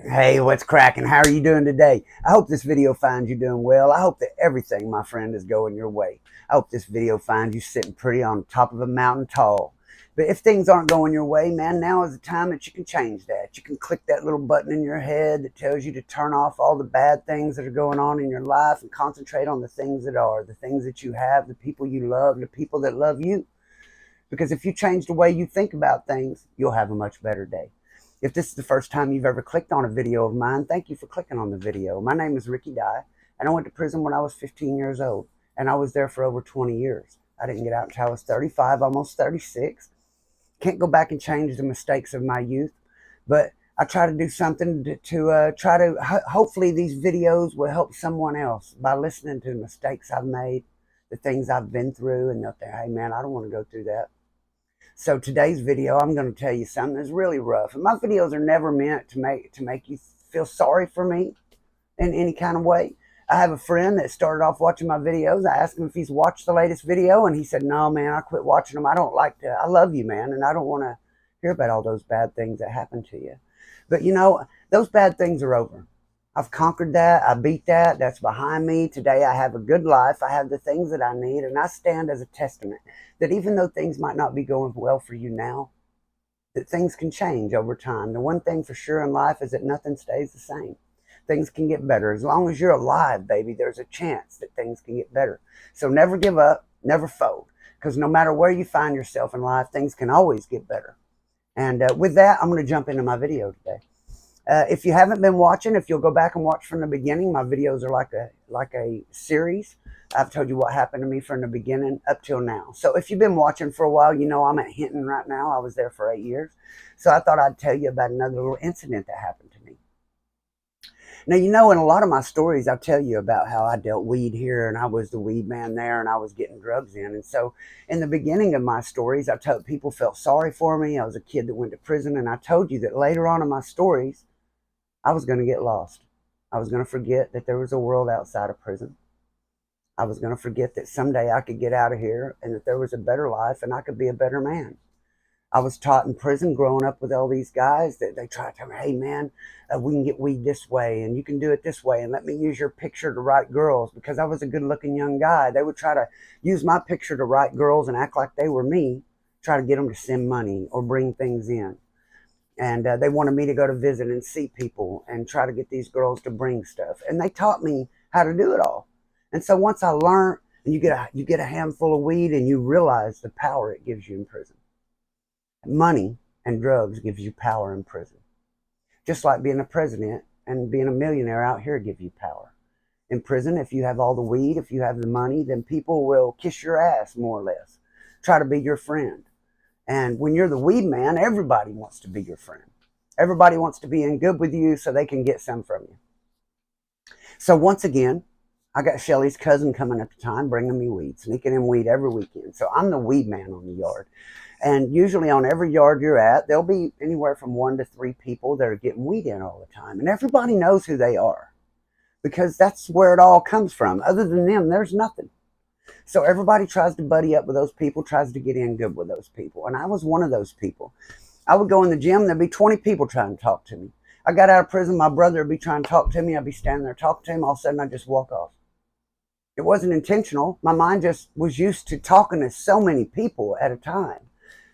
Hey, what's cracking? How are you doing today? I hope this video finds you doing well. I hope that everything, my friend, is going your way. I hope this video finds you sitting pretty on top of a mountain tall. But if things aren't going your way, man, now is the time that you can change that. You can click that little button in your head that tells you to turn off all the bad things that are going on in your life and concentrate on the things that are, the things that you have, the people you love, the people that love you. Because if you change the way you think about things, you'll have a much better day. If this is the first time you've ever clicked on a video of mine, thank you for clicking on the video. My name is Ricky Dye, and I went to prison when I was 15 years old, and I was there for over 20 years. I didn't get out until I was 35, almost 36. Can't go back and change the mistakes of my youth, but I try to do something hopefully these videos will help someone else by listening to the mistakes I've made, the things I've been through, and they'll think, hey man, I don't want to go through that. So today's video, I'm going to tell you something that's really rough. And my videos are never meant to make you feel sorry for me in any kind of way. I have a friend that started off watching my videos. I asked him if he's watched the latest video, and he said, no, man, I quit watching them. I love you, man, and I don't want to hear about all those bad things that happened to you. But, you know, those bad things are over. I've conquered that. I beat that. That's behind me. Today I have a good life. I have the things that I need, and I stand as a testament that even though things might not be going well for you now, that things can change over time. The one thing for sure in life is that nothing stays the same. Things can get better. As long as you're alive, baby, there's a chance that things can get better. So never give up, never fold, because no matter where you find yourself in life, things can always get better. And with that, I'm going to jump into my video today. If you haven't been watching, if you'll go back and watch from the beginning, my videos are like a series. I've told you what happened to me from the beginning up till now. So if you've been watching for a while, you know I'm at Hinton right now. I was there for 8 years. So I thought I'd tell you about another little incident that happened to me. Now, you know, in a lot of my stories, I tell you about how I dealt weed here and I was the weed man there and I was getting drugs in. And so in the beginning of my stories, I told people felt sorry for me. I was a kid that went to prison. And I told you that later on in my stories, I was going to get lost. I was going to forget that there was a world outside of prison. I was going to forget that someday I could get out of here and that there was a better life and I could be a better man. I was taught in prison growing up with all these guys that they try to tell me, hey man, we can get weed this way and you can do it this way and let me use your picture to write girls. Because I was a good looking young guy, they would try to use my picture to write girls and act like they were me, try to get them to send money or bring things in. And they wanted me to go to visit and see people and try to get these girls to bring stuff. And they taught me how to do it all. And so once I learned, and you get a handful of weed and you realize the power it gives you in prison. Money and drugs gives you power in prison. Just like being a president and being a millionaire out here gives you power. In prison, if you have all the weed, if you have the money, then people will kiss your ass more or less. Try to be your friend. And when you're the weed man, everybody wants to be your friend. Everybody wants to be in good with you so they can get some from you. So once again, I got Shelly's cousin coming at the time, bringing me weed, sneaking in weed every weekend. So I'm the weed man on the yard. And usually on every yard you're at, there'll be anywhere from 1 to 3 people that are getting weed in all the time. And everybody knows who they are because that's where it all comes from. Other than them, there's nothing. So everybody tries to buddy up with those people, tries to get in good with those people. And I was one of those people. I would go in the gym, there'd be 20 people trying to talk to me. I got out of prison, my brother would be trying to talk to me. I'd be standing there talking to him. All of a sudden, I'd just walk off. It wasn't intentional. My mind just was used to talking to so many people at a time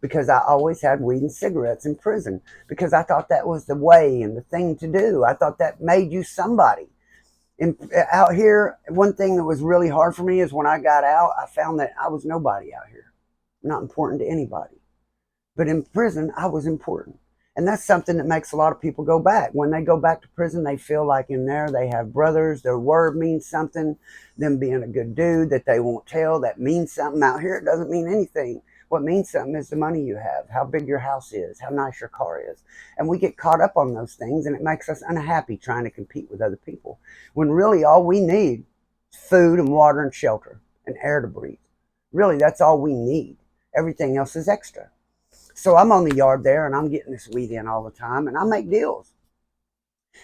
because I always had weed and cigarettes in prison because I thought that was the way and the thing to do. I thought that made you somebody. Out here, one thing that was really hard for me is when I got out, I found that I was nobody out here. Not important to anybody. But in prison, I was important. And that's something that makes a lot of people go back. When they go back to prison, they feel like in there they have brothers. Their word means something. Them being a good dude that they won't tell, that means something. Out here, it doesn't mean anything. What means something is the money you have, how big your house is, how nice your car is. And we get caught up on those things, and it makes us unhappy trying to compete with other people. When really all we need is food and water and shelter and air to breathe. Really, that's all we need. Everything else is extra. So I'm on the yard there, and I'm getting this weed in all the time, and I make deals.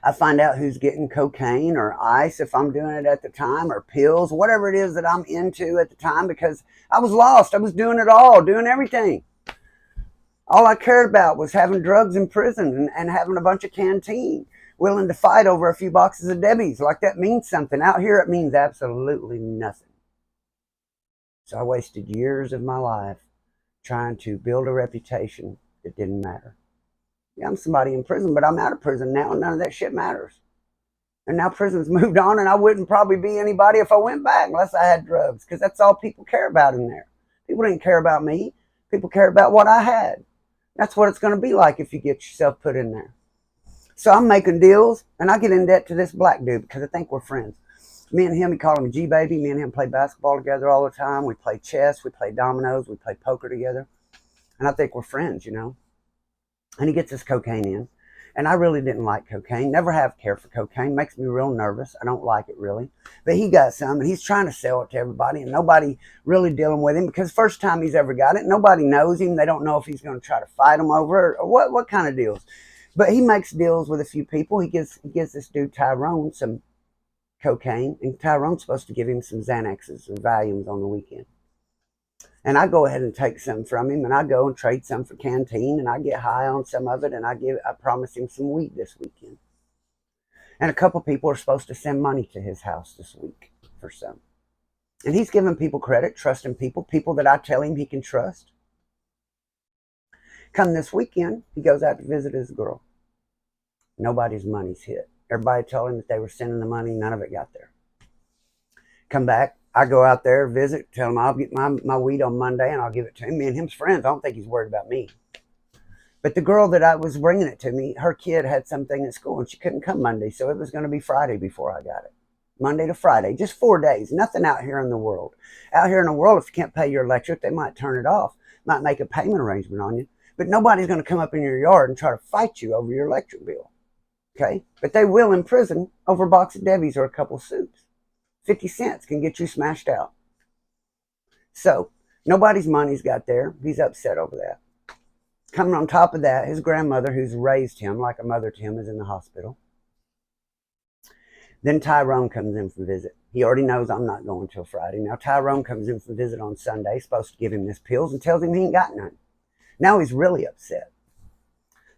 I find out who's getting cocaine or ice if I'm doing it at the time, or pills, whatever it is that I'm into at the time, because I was lost. I was doing it all, doing everything. All I cared about was having drugs in prison and having a bunch of canteen. willing to fight over a few boxes of Debbie's. Like that means something. Out here, it means absolutely nothing. So I wasted years of my life trying to build a reputation that didn't matter. Yeah, I'm somebody in prison, but I'm out of prison now, and none of that shit matters. And now prison's moved on, and I wouldn't probably be anybody if I went back unless I had drugs, because that's all people care about in there. People didn't care about me. People care about what I had. That's what it's going to be like if you get yourself put in there. So I'm making deals, and I get in debt to this black dude because I think we're friends. Me and him, he called him G-Baby. Me and him play basketball together all the time. We play chess. We play dominoes. We play poker together. And I think we're friends, you know. And he gets his cocaine in. And I really didn't like cocaine. Never have cared for cocaine. Makes me real nervous. I don't like it really. But he got some, and he's trying to sell it to everybody, and nobody really dealing with him because first time he's ever got it. Nobody knows him. They don't know if he's going to try to fight him over it or what kind of deals. But he makes deals with a few people. He gives this dude Tyrone some cocaine, and Tyrone's supposed to give him some Xanaxes or Valiums on the weekend. And I go ahead and take some from him, and I go and trade some for Canteen, and I get high on some of it, and I promise him some weed this weekend. And a couple people are supposed to send money to his house this week for some. And he's giving people credit, trusting people that I tell him he can trust. Come this weekend, he goes out to visit his girl. Nobody's money's hit. Everybody told him that they were sending the money. None of it got there. Come back. I go out there, visit, tell him I'll get my weed on Monday and I'll give it to him. Me and him's friends. I don't think he's worried about me. But the girl that I was bringing it to me, her kid had something at school and she couldn't come Monday. So it was going to be Friday before I got it. Monday to Friday, just 4 days. Nothing out here in the world. Out here in the world, if you can't pay your electric, they might turn it off. Might make a payment arrangement on you. But nobody's going to come up in your yard and try to fight you over your electric bill. Okay? But they will in prison over a box of Debbie's or a couple of soups. 50 cents can get you smashed out. So, nobody's money's got there. He's upset over that. Coming on top of that, his grandmother, who's raised him like a mother to him, is in the hospital. Then Tyrone comes in for a visit. He already knows I'm not going till Friday. Now Tyrone comes in for a visit on Sunday, supposed to give him his pills, and tells him he ain't got none. Now he's really upset.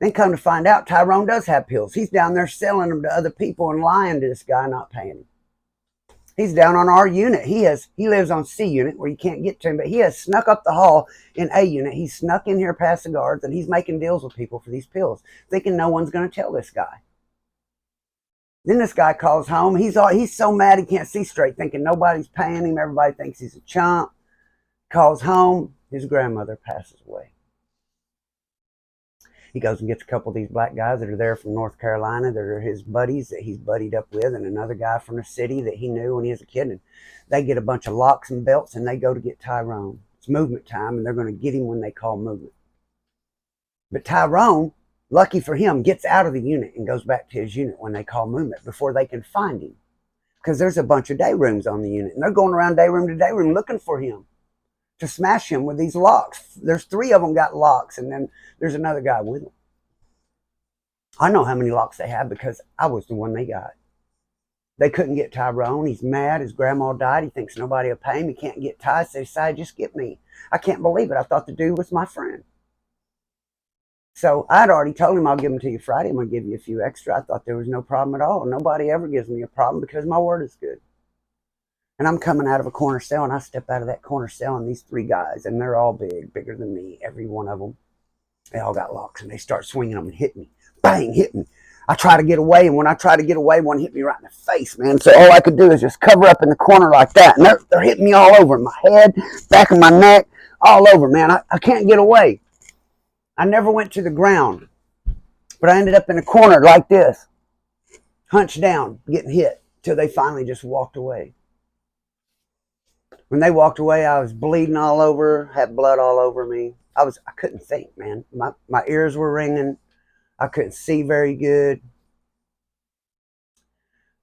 Then come to find out, Tyrone does have pills. He's down there selling them to other people and lying to this guy, not paying him. He's down on our unit. He lives on C unit where you can't get to him, but he has snuck up the hall in A unit. He's snuck in here past the guards, and he's making deals with people for these pills, thinking no one's going to tell this guy. Then this guy calls home. He's so mad he can't see straight, thinking nobody's paying him. Everybody thinks he's a chump. Calls home. His grandmother passes away. He goes and gets a couple of these black guys that are there from North Carolina. They're his buddies that he's buddied up with, and another guy from the city that he knew when he was a kid. And they get a bunch of locks and belts, and they go to get Tyrone. It's movement time, and they're going to get him when they call movement. But Tyrone, lucky for him, gets out of the unit and goes back to his unit when they call movement before they can find him. Because there's a bunch of day rooms on the unit, and they're going around day room to day room looking for him to smash him with these locks. There's 3 of them got locks, and then there's another guy with them. I know how many locks they have because I was the one they got. They couldn't get Tyrone. He's mad. His grandma died. He thinks nobody will pay him. He can't get Ty. So they decided, just get me. I can't believe it. I thought the dude was my friend. So I'd already told him I'll give them to you Friday. I'm going to give you a few extra. I thought there was no problem at all. Nobody ever gives me a problem because my word is good. And I'm coming out of a corner cell, and I step out of that corner cell, and these 3 guys, and they're all bigger than me, every one of them. They all got locks, and they start swinging them and hit me. Bang, hit me. I try to get away, and when I try to get away, one hit me right in the face, man. So all I could do is just cover up in the corner like that, and they're hitting me all over, my head, back of my neck, all over, man. I can't get away. I never went to the ground, but I ended up in a corner like this, hunched down, getting hit, till they finally just walked away. When they walked away, I was bleeding all over, had blood all over me. I couldn't think, man. My ears were ringing. I couldn't see very good.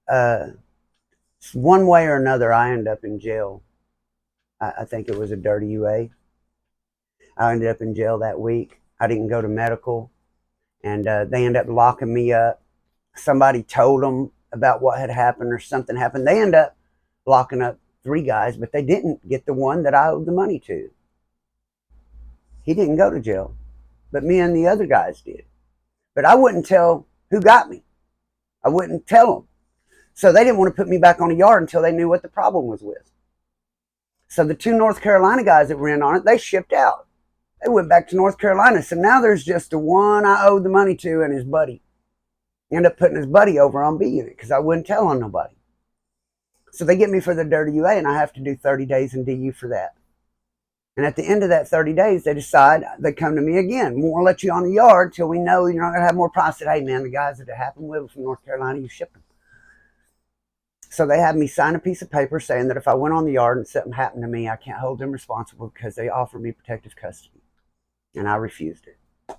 One way or another, I ended up in jail. I think it was a dirty UA. I ended up in jail that week. I didn't go to medical, and they ended up locking me up. Somebody told them about what had happened or something happened. They ended up locking up 3 guys, but they didn't get the one that I owed the money to. He didn't go to jail, but me and the other guys did. But I wouldn't tell who got me. I wouldn't tell them. So they didn't want to put me back on the yard until they knew what the problem was with. So the 2 North Carolina guys that were in on it, they shipped out. They went back to North Carolina. So now there's just the one I owed the money to and his buddy. Ended up putting his buddy over on B unit because I wouldn't tell on nobody. So they get me for the dirty UA, and I have to do 30 days in DU for that. And at the end of that 30 days, they decide, they come to me again. We won't let you on the yard till we know you're not going to have more problems. I said, hey, man, the guys that it happened with from North Carolina, you shipped them. So they had me sign a piece of paper saying that if I went on the yard and something happened to me, I can't hold them responsible because they offered me protective custody. And I refused it.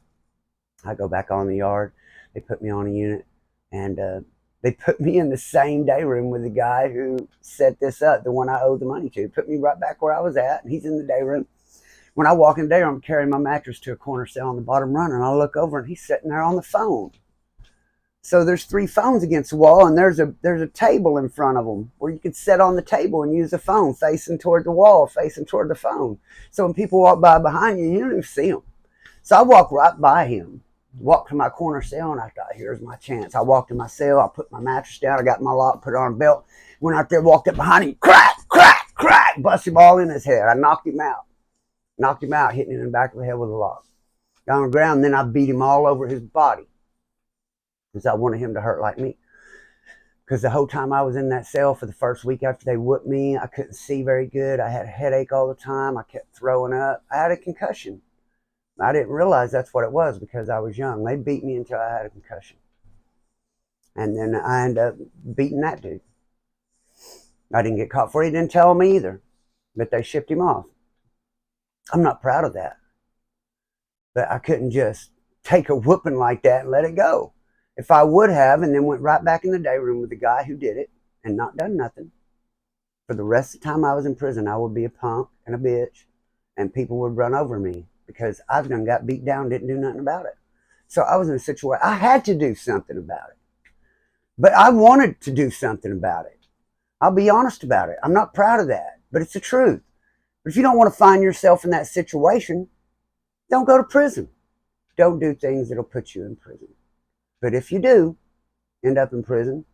I go back on the yard. They put me on a unit, and they put me in the same day room with the guy who set this up, the one I owed the money to. Put me right back where I was at, and he's in the day room. When I walk in the day room, I'm carrying my mattress to a corner cell on the bottom run, and I look over, and he's sitting there on the phone. So there's 3 phones against the wall, and there's a table in front of them where you could sit on the table and use the phone facing toward the wall, facing toward the phone. So when people walk by behind you, you don't even see them. So I walk right by him. Walked to my corner cell, and I thought, here's my chance. I walked to my cell. I put my mattress down. I got my lock, put it on a belt. Went out there, walked up behind him. Crack, crack, crack. Busted him all in his head. I knocked him out. Knocked him out, hitting him in the back of the head with a lock. Got on the ground, and then I beat him all over his body because I wanted him to hurt like me. Because the whole time I was in that cell for the first week after they whooped me, I couldn't see very good. I had a headache all the time. I kept throwing up. I had a concussion. I didn't realize that's what it was because I was young. They beat me until I had a concussion. And then I ended up beating that dude. I didn't get caught for it. He didn't tell me either. But they shipped him off. I'm not proud of that. But I couldn't just take a whooping like that and let it go. If I would have and then went right back in the day room with the guy who did it and not done nothing, for the rest of the time I was in prison, I would be a punk and a bitch, and people would run over me. Because I done got beat down, didn't do nothing about it. So I was in a situation, I had to do something about it. But I wanted to do something about it. I'll be honest about it. I'm not proud of that, but it's the truth. But if you don't want to find yourself in that situation, don't go to prison. Don't do things that'll put you in prison. But if you do end up in prison,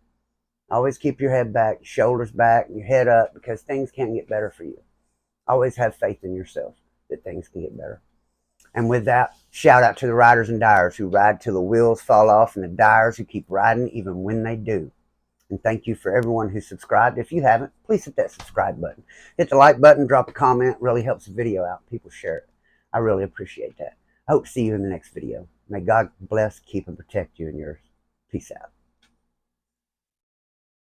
always keep your head back, your shoulders back, and your head up, because things can get better for you. Always have faith in yourself that things can get better. And with that, shout out to the riders and dyers who ride till the wheels fall off, and the dyers who keep riding even when they do. And thank you for everyone who subscribed. If you haven't, please hit that subscribe button. Hit the like button, drop a comment. It really helps the video out. People share it. I really appreciate that. I hope to see you in the next video. May God bless, keep, and protect you and yours. Peace out.